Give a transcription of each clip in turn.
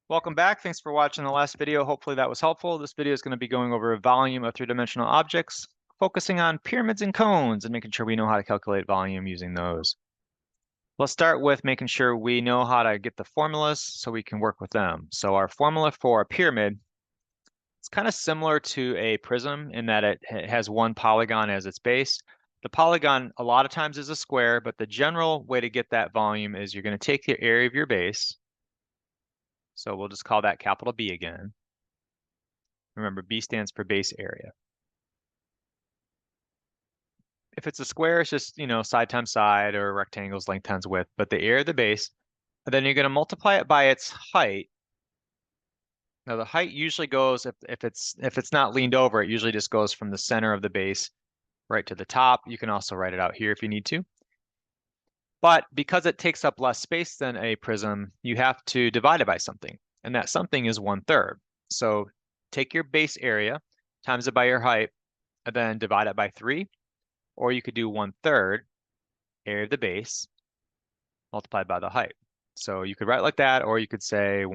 Welcome back. Thanks for watching the last video. Hopefully that was helpful. This video is going to be going over a volume of three-dimensional objects, focusing on pyramids and cones and making sure we know how to calculate volume using those. Let's start with making sure we know how to get the formulas so we can work with them. So our formula for a pyramid, it's kind of similar to a prism in that it has one polygon as its base. The polygon a lot of times is a square, but the general way to get that volume is you're going to take the area of your base. So we'll just call that capital B again. Remember, B stands for base area. If it's a square, it's just, side times side, or rectangles length times width, but the area of the base, and then you're going to multiply it by its height. Now the height usually goes, if it's not leaned over, it usually just goes from the center of the base right to the top. You can also write it out here if you need to. But because it takes up less space than a prism, you have to divide it by something, and that something is 1/3. So take your base area, times it by your height, and then divide it by 3. Or you could do 1/3 area of the base multiplied by the height. So you could write like that, or you could say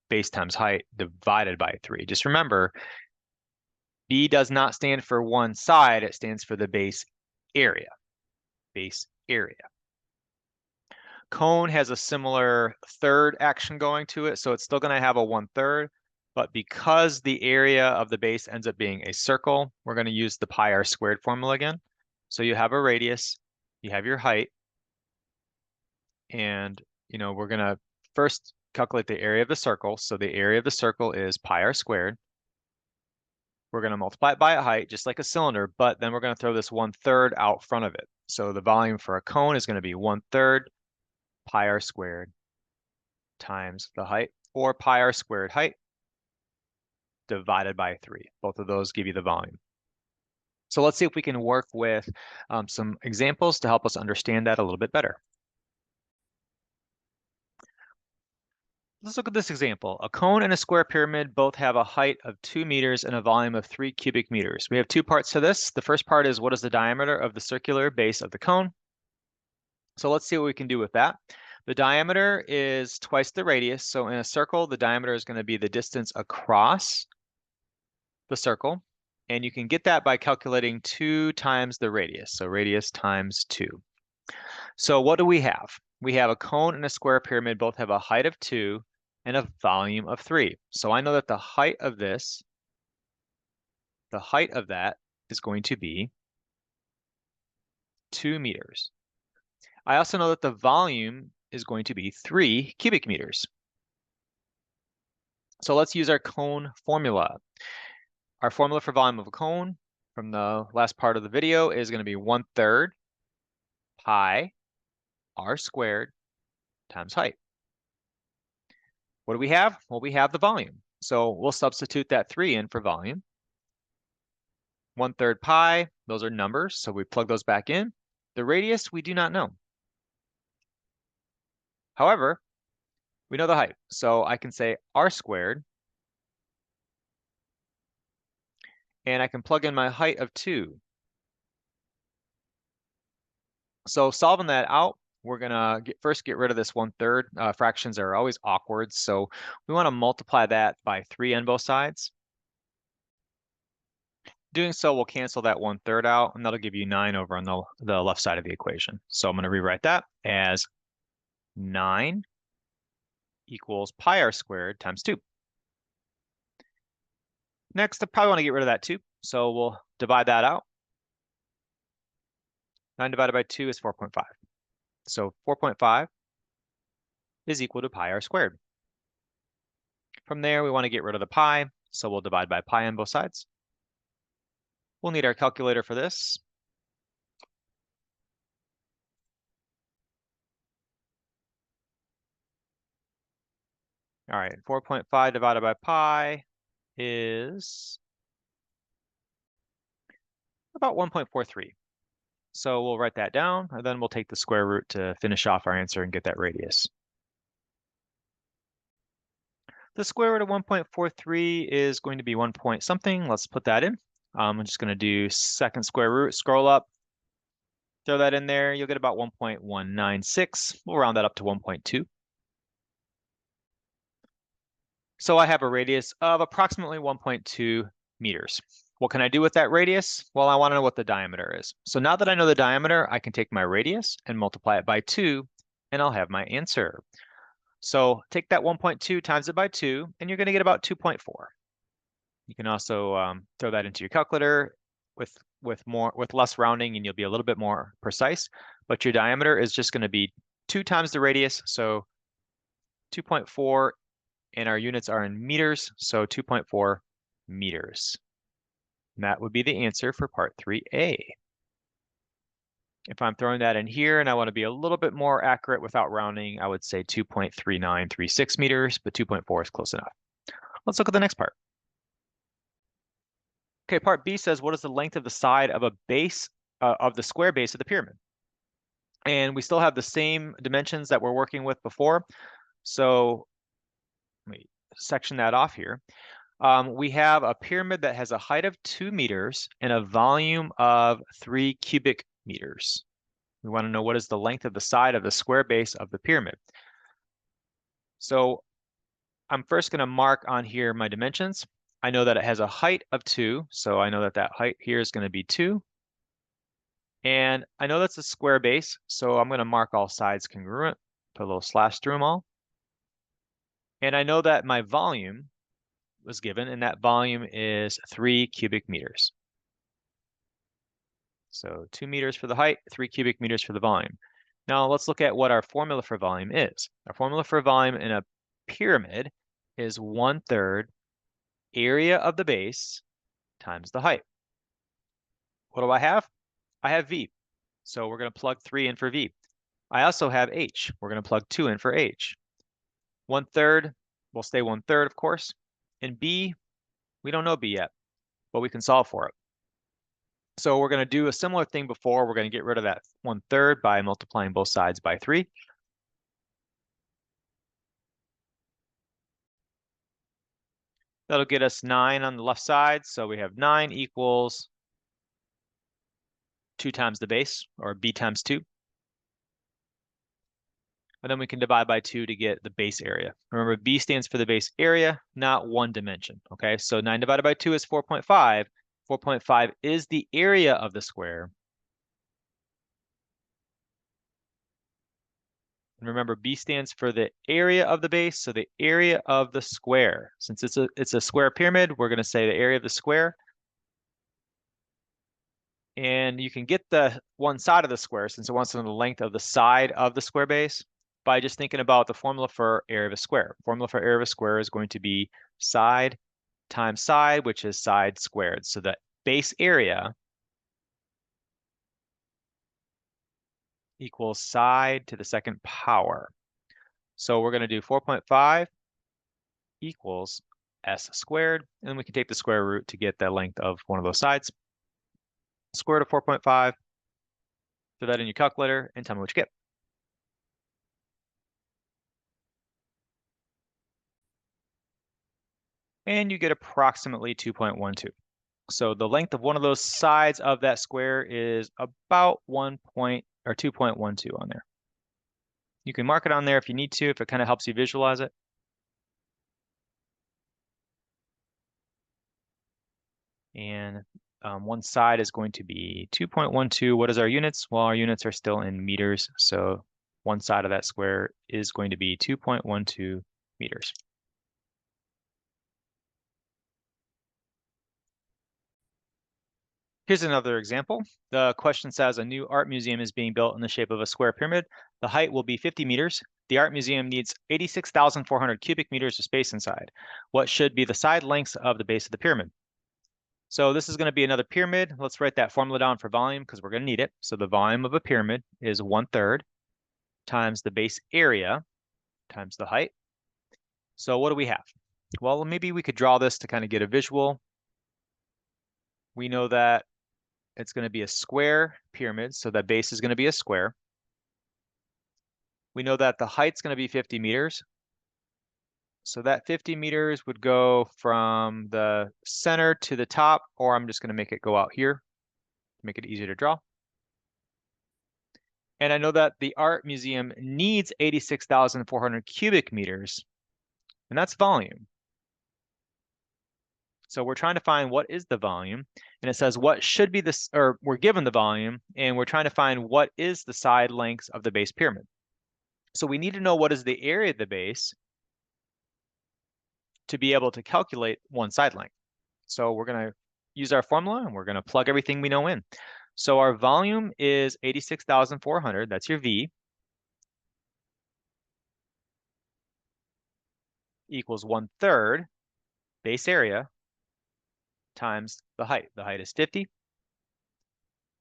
base times height divided by 3. Just remember, B does not stand for one side, it stands for the base area. Base area. Cone has a similar third action going to it, so it's still going to have a 1/3, but because the area of the base ends up being a circle, we're going to use the pi r squared formula again. So you have a radius, you have your height, and we're going to first calculate the area of the circle. So the area of the circle is pi r squared. We're going to multiply it by a height, just like a cylinder, but then we're going to throw this 1/3 out front of it. So the volume for a cone is going to be 1/3 pi r squared times the height, or pi r squared height divided by 3. Both of those give you the volume. So let's see if we can work with some examples to help us understand that a little bit better. Let's look at this example. A cone and a square pyramid both have a height of 2 meters and a volume of 3 cubic meters. We have two parts to this. The first part is what is the diameter of the circular base of the cone? So let's see what we can do with that. The diameter is twice the radius. So in a circle, the diameter is going to be the distance across the circle. And you can get that by calculating 2 times the radius. So radius times 2. So what do we have? We have a cone and a square pyramid both have a height of 2 and a volume of 3. So I know that the height of that is going to be 2 meters. I also know that the volume is going to be 3 cubic meters. So let's use our cone formula. Our formula for volume of a cone from the last part of the video is going to be 1/3 pi r squared times height. What do we have? Well, we have the volume. So we'll substitute that 3 in for volume. 1/3 pi, those are numbers, so we plug those back in. The radius, we do not know. However, we know the height. So I can say r squared, and I can plug in my height of 2. So solving that out, we're gonna first get rid of this 1/3. Fractions are always awkward, so we want to multiply that by 3 on both sides. Doing so will cancel that 1/3 out, and that'll give you 9 over on the left side of the equation. So I'm going to rewrite that as 9 equals pi r squared times 2. Next, I probably want to get rid of that 2, so we'll divide that out. 9 divided by 2 is 4.5. So 4.5 is equal to pi r squared. From there, we want to get rid of the pi, so we'll divide by pi on both sides. We'll need our calculator for this. All right, 4.5 divided by pi is about 1.43. So we'll write that down, and then we'll take the square root to finish off our answer and get that radius. The square root of 1.43 is going to be 1 point something. Let's put that in. I'm just going to do second square root, scroll up, throw that in there. You'll get about 1.196. We'll round that up to 1.2. So I have a radius of approximately 1.2 meters. What can I do with that radius? Well, I want to know what the diameter is. So now that I know the diameter, I can take my radius and multiply it by 2, and I'll have my answer. So take that 1.2 times it by 2, and you're going to get about 2.4. You can also throw that into your calculator with less rounding, and you'll be a little bit more precise. But your diameter is just going to be 2 times the radius, so 2.4, and our units are in meters, so 2.4 meters. And that would be the answer for part 3A. If I'm throwing that in here and I want to be a little bit more accurate without rounding, I would say 2.3936 meters, but 2.4 is close enough. Let's look at the next part. Okay, part B says, what is the length of the side of a base of the square base of the pyramid? And we still have the same dimensions that we're working with before. So let me section that off here. We have a pyramid that has a height of 2 meters and a volume of 3 cubic meters. We want to know what is the length of the side of the square base of the pyramid. So I'm first going to mark on here my dimensions. I know that it has a height of 2, so I know that that height here is going to be 2. And I know that's a square base, so I'm going to mark all sides congruent, put a little slash through them all. And I know that my volume was given, and that volume is 3 cubic meters. So 2 meters for the height, 3 cubic meters for the volume. Now let's look at what our formula for volume is. Our formula for volume in a pyramid is 1/3 area of the base times the height. What do I have? I have V. So we're going to plug 3 in for V. I also have H. We're going to plug 2 in for H. 1/3 will stay 1/3, of course. And B, we don't know B yet, but we can solve for it. So we're going to do a similar thing before. We're going to get rid of that 1/3 by multiplying both sides by 3. That'll get us 9 on the left side. So we have 9 equals 2 times the base, or B times 2. And then we can divide by 2 to get the base area. Remember, B stands for the base area, not one dimension. Okay, so 9 divided by 2 is 4.5. 4.5 is the area of the square. And remember, B stands for the area of the base, so the area of the square. Since it's a square pyramid, we're going to say the area of the square. And you can get the one side of the square, since it wants to know the length of the side of the square base, by just thinking about the formula for area of a square. Formula for area of a square is going to be side times side, which is side squared. So the base area equals side to the second power. So we're going to do 4.5 equals s squared, and then we can take the square root to get the length of one of those sides. Square root of 4.5, throw that in your calculator, and tell me what you get. And you get approximately 2.12. So the length of one of those sides of that square is about 2.12 on there. You can mark it on there if you need to, if it kind of helps you visualize it. And one side is going to be 2.12. What is our units? Well, our units are still in meters. So one side of that square is going to be 2.12 meters. Here's another example. The question says a new art museum is being built in the shape of a square pyramid. The height will be 50 meters. The art museum needs 86,400 cubic meters of space inside. What should be the side lengths of the base of the pyramid? So this is going to be another pyramid. Let's write that formula down for volume because we're going to need it. So the volume of a pyramid is 1/3 times the base area times the height. So what do we have? Well, maybe we could draw this to kind of get a visual. We know that it's going to be a square pyramid, so that base is going to be a square. We know that the height's going to be 50 meters. So that 50 meters would go from the center to the top, or I'm just going to make it go out here to make it easier to draw. And I know that the art museum needs 86,400 cubic meters, and that's volume. So we're trying to find what is the volume, and it says what should be this, or we're given the volume, and we're trying to find what is the side lengths of the base pyramid. So we need to know what is the area of the base to be able to calculate one side length. So we're going to use our formula, and we're going to plug everything we know in. So our volume is 86,400. That's your V. Equals 1/3 base area times the height. The height is 50.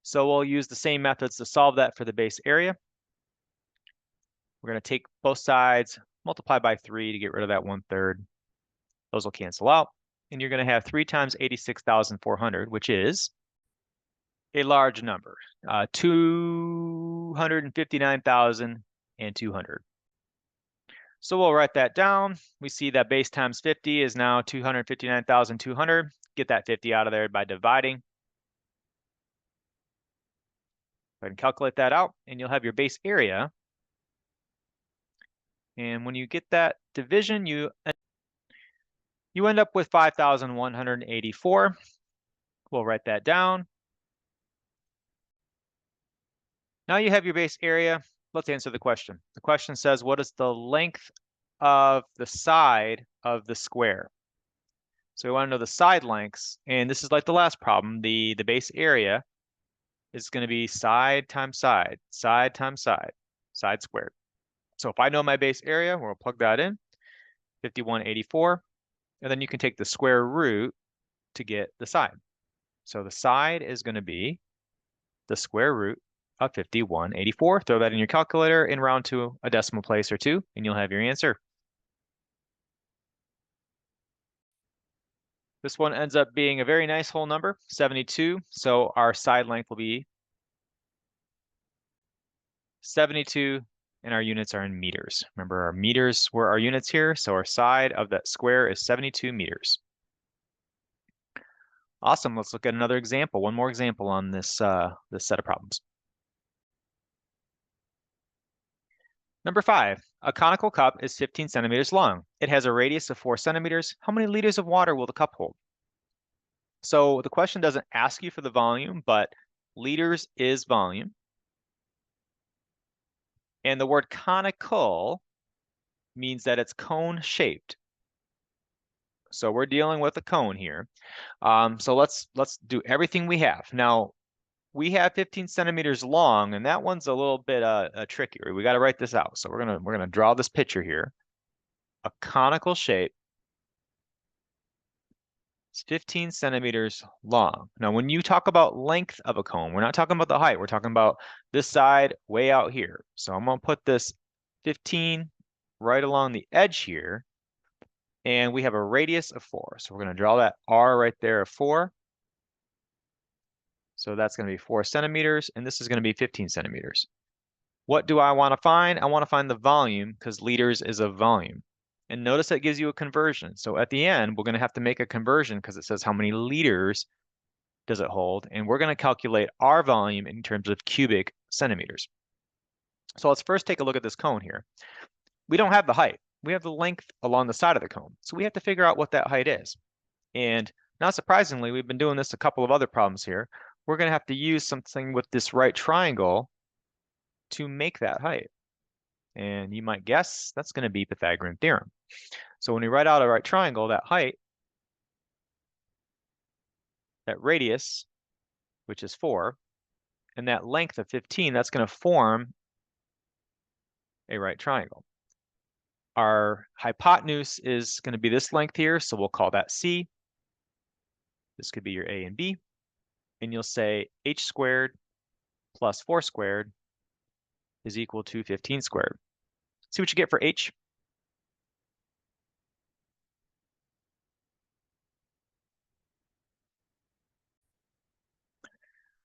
So we'll use the same methods to solve that for the base area. We're going to take both sides, multiply by 3 to get rid of that 1/3. Those will cancel out. And you're going to have 3 times 86,400, which is a large number, 259,200. So we'll write that down. We see that base times 50 is now 259,200. Get that 50 out of there by dividing. Go ahead and calculate that out, and you'll have your base area. And when you get that division, you end up with 5,184. We'll write that down. Now you have your base area. Let's answer the question. The question says, what is the length of the side of the square? So we want to know the side lengths, and this is like the last problem. The base area is going to be side times side, side times side, side squared. So if I know my base area, we'll plug that in, 5184, and then you can take the square root to get the side. So the side is going to be the square root of 5184. Throw that in your calculator and round to a decimal place or two, and you'll have your answer. This one ends up being a very nice whole number, 72. So our side length will be 72, and our units are in meters. Remember, our meters were our units here, so our side of that square is 72 meters. Awesome, let's look at another example, one more example on this, this set of problems. Number 5, a conical cup is 15 centimeters long. It has a radius of 4 centimeters. How many liters of water will the cup hold? So the question doesn't ask you for the volume, but liters is volume. And the word conical means that it's cone shaped. So we're dealing with a cone here. So let's do everything we have. Now, we have 15 centimeters long, and that one's a little bit trickier. We got to write this out. So we're gonna draw this picture here. A conical shape. It's 15 centimeters long. Now, when you talk about length of a cone, we're not talking about the height. We're talking about this side way out here. So I'm going to put this 15 right along the edge here. And we have a radius of 4. So we're going to draw that R right there of 4. So that's going to be 4 centimeters. And this is going to be 15 centimeters. What do I want to find? I want to find the volume because liters is a volume. And notice that gives you a conversion. So at the end, we're going to have to make a conversion because it says how many liters does it hold. And we're going to calculate our volume in terms of cubic centimeters. So let's first take a look at this cone here. We don't have the height. We have the length along the side of the cone. So we have to figure out what that height is. And not surprisingly, we've been doing this a couple of other problems here. We're going to have to use something with this right triangle to make that height. And you might guess that's going to be Pythagorean theorem. So when we write out a right triangle, that height, that radius, which is 4, and that length of 15, that's going to form a right triangle. Our hypotenuse is going to be this length here, so we'll call that C. This could be your A and B. And you'll say h squared plus 4 squared is equal to 15 squared. See what you get for h.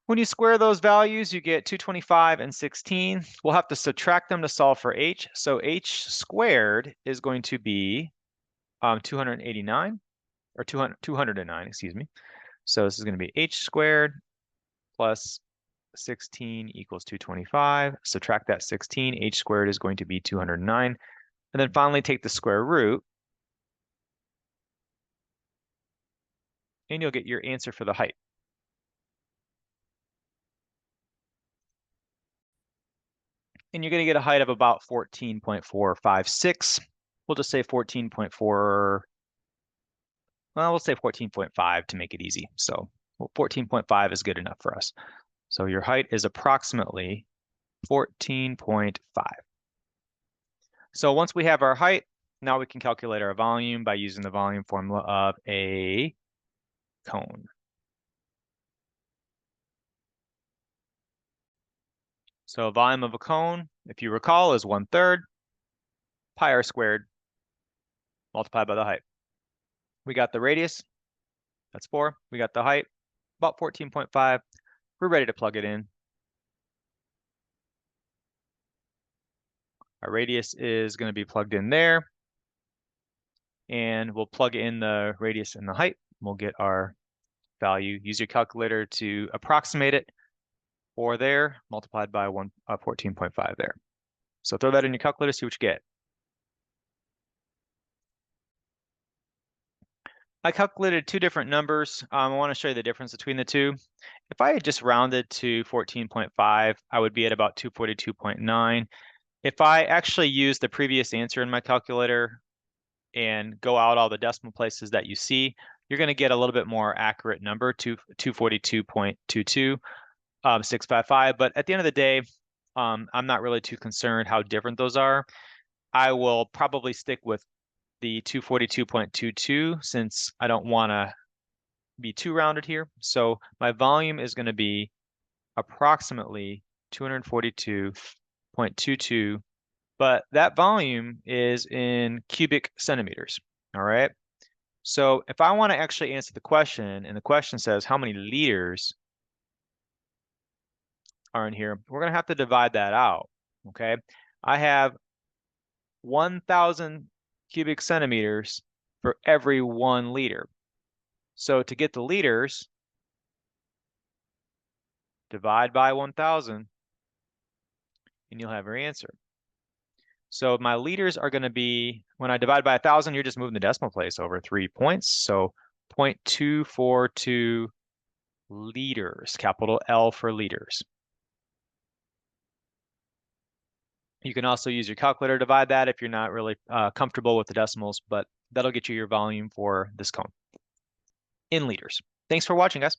When you square those values, you get 225 and 16. We'll have to subtract them to solve for h. So h squared is going to be 289, or 209, excuse me. So this is going to be h squared plus 16 equals 225. Subtract that 16, h squared is going to be 209. And then finally take the square root. and you'll get your answer for the height. And you're going to get a height of about 14.456. We'll just say 14.4, well, we'll say 14.5 to make it easy. So 14.5 is good enough for us. So your height is approximately 14.5. So once we have our height, now we can calculate our volume by using the volume formula of a cone. So volume of a cone, if you recall, is 1/3 pi r squared multiplied by the height. We got the radius, that's 4. We got the height, about 14.5. We're ready to plug it in. Our radius is going to be plugged in there. And we'll plug in the radius and the height. We'll get our value. Use your calculator to approximate it. 4 there, multiplied by 14.5 there. So throw that in your calculator, see what you get. I calculated 2 different numbers. I want to show you the difference between the two. If I had just rounded to 14.5, I would be at about 242.9. If I actually use the previous answer in my calculator and go out all the decimal places that you see, you're going to get a little bit more accurate number, 242.22, 655. But at the end of the day, I'm not really too concerned how different those are. I will probably stick with the 242.22 since I don't want to be too rounded here. So my volume is going to be approximately 242.22, but that volume is in cubic centimeters. All right. So if I want to actually answer the question, and the question says how many liters are in here, we're going to have to divide that out. Okay. I have 1,000 cubic centimeters for every 1 liter. So to get the liters, divide by 1,000, and you'll have your answer. So my liters are going to be, when I divide by 1,000, you're just moving the decimal place over 3 points. So 0.242 liters, capital L for liters. You can also use your calculator to divide that if you're not really comfortable with the decimals, but that'll get you your volume for this cone in liters. Thanks for watching, guys.